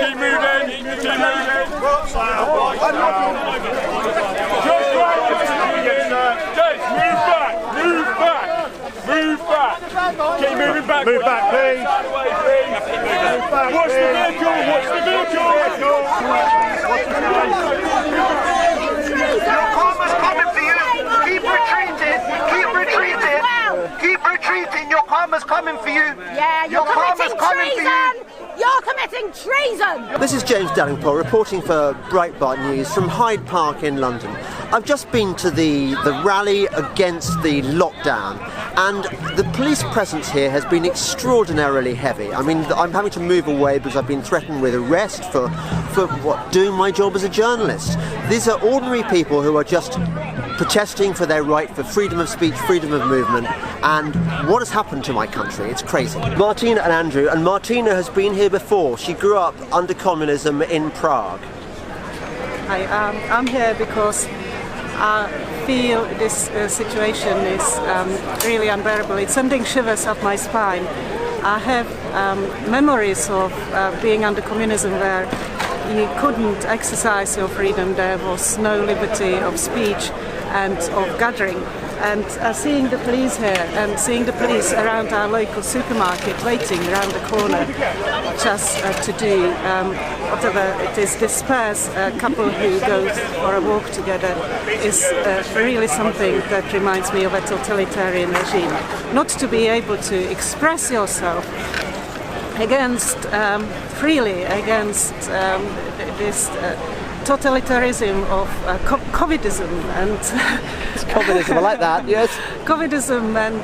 Keep moving. Keep moving. Move back. Move back. Keep moving back. Move back, please. Watch the vehicle. Watch the vehicle. Your karma's coming for you. Keep retreating. Keep retreating. Keep retreating. Your karma's coming for you. Yeah, you're committing treason. You're committing treason. This is James Delingpole reporting for Breitbart News from Hyde Park in London. I've just been to the rally against the lockdown, and the police presence here has been extraordinarily heavy. I mean, I'm having to move away because I've been threatened with arrest for doing my job as a journalist. These are ordinary people who are just protesting for their right for freedom of speech, freedom of movement, and what has happened to my country? It's crazy. Martina and Andrew, and Martina has been here before. She grew up under communism in Prague. I'm here because I feel this situation is really unbearable. It's sending shivers up my spine. I have memories of being under communism where you couldn't exercise your freedom. There was no liberty of speech and of gathering. And seeing the police here and seeing the police around our local supermarket waiting around the corner just to do whatever it is, disperse a couple who go for a walk together is really something that reminds me of a totalitarian regime. Not to be able to express yourself against freely against this totalitarianism of COVIDism and Communism, I like that, yes. COVIDism, and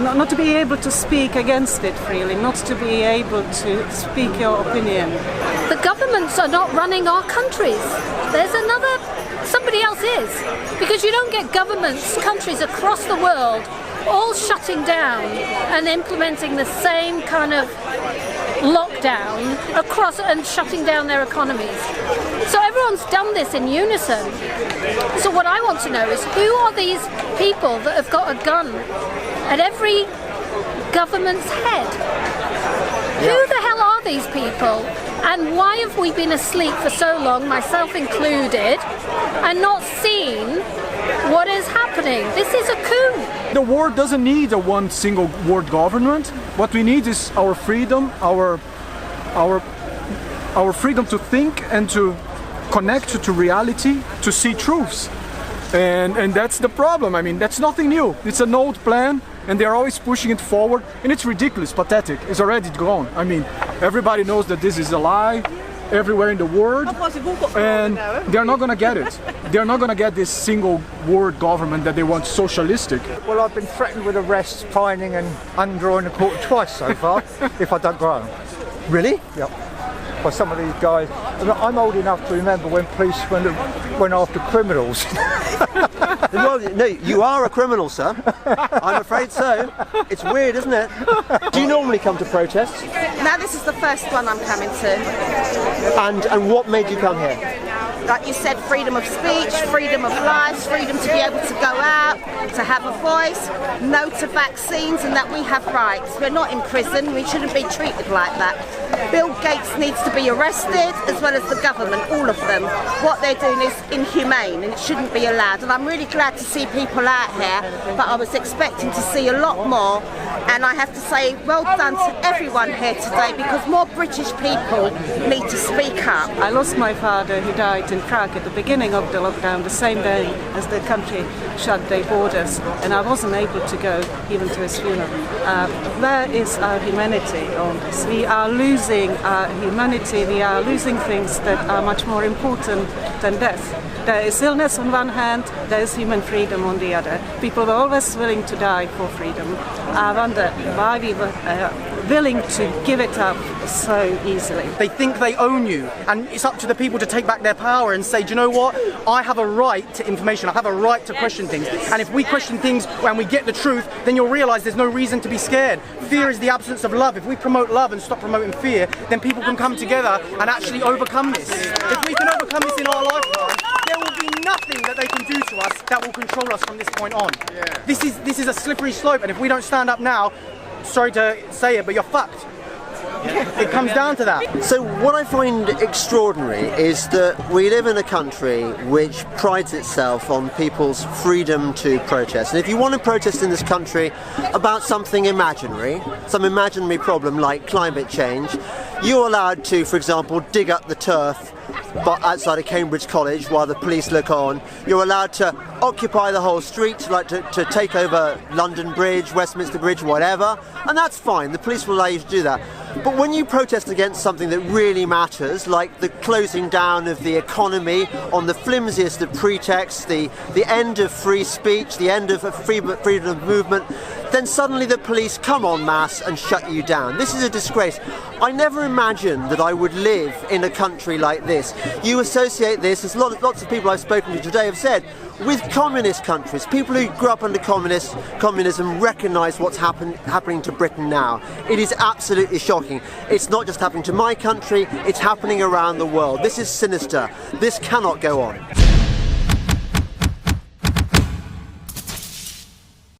not to be able to speak against it freely, not to be able to speak your opinion. The governments are not running our countries. There's somebody else is. Because you don't get governments, countries across the world all shutting down and implementing the same kind of lockdown across and shutting down their economies. So everyone's done this in unison. So what I want to know is, who are these people that have got a gun at every government's head? Who the hell are these people? And why have we been asleep for so long, myself included, and not seen what is happening? This is a coup. The world doesn't need a one single world government. What we need is our freedom, our freedom to think and to connect to reality, to see truths. And that's the problem. I mean, that's nothing new. It's an old plan, and they're always pushing it forward, and it's ridiculous, pathetic. It's already gone. I mean, everybody knows that this is a lie everywhere in the world, and they're not going to get it. They're not going to get this single world government that they want, socialistic. Well, I've been threatened with arrests, fining and undrawing the court twice so far if I don't go home. Really? Yep. By some of these guys. I'm old enough to remember when police went after criminals. Well, no, you are a criminal, sir. I'm afraid so. It's weird, isn't it? Do you normally come to protests? Now this is the first one I'm coming to. And what made you come here? Like you said, freedom of speech, freedom of life, freedom to be able to go out, to have a voice, no to vaccines, and that we have rights. We're not in prison, we shouldn't be treated like that. Bill Gates needs to be arrested, as well as the government, all of them. What they're doing is inhumane, and it shouldn't be allowed. And I'm really glad to see people out here, but I was expecting to see a lot more. And I have to say, well done to everyone here today, because more British people need to speak up. I lost my father, who died in Prague at the beginning of the lockdown, the same day as the country shut their borders, and I wasn't able to go even to his funeral. Where is our humanity on this? We are losing our humanity, we are losing things that are much more important than death. There is illness on one hand, there is human freedom on the other. People were always willing to die for freedom. I wonder why we were willing to give it up so easily. They think they own you, and it's up to the people to take back their power and say, do you know what? I have a right to information, I have a right to question things. And if we question things and we get the truth, then you'll realise there's no reason to be scared. Fear is the absence of love. If we promote love and stop promoting fear, then people can come together and actually overcome this. If we can overcome this in our lifetime, there will be nothing that they can do to us that will control us from this point on. This is a slippery slope, and if we don't stand up now, sorry to say it, but you're fucked. It comes down to that. So what I find extraordinary is that we live in a country which prides itself on people's freedom to protest. And if you want to protest in this country about something imaginary, some imaginary problem like climate change, you're allowed to, for example, dig up the turf outside of Cambridge College while the police look on. You're allowed to occupy the whole street, like to take over London Bridge, Westminster Bridge, whatever, and that's fine. The police will allow you to do that. But when you protest against something that really matters, like the closing down of the economy on the flimsiest of pretexts, the end of free speech, the end of freedom of movement, then suddenly the police come en masse and shut you down. This is a disgrace. I never imagined that I would live in a country like this. You associate this, as lots of people I've spoken to today have said, with communist countries. People who grew up under communism recognise what's happening to Britain now. It is absolutely shocking. It's not just happening to my country, it's happening around the world. This is sinister. This cannot go on.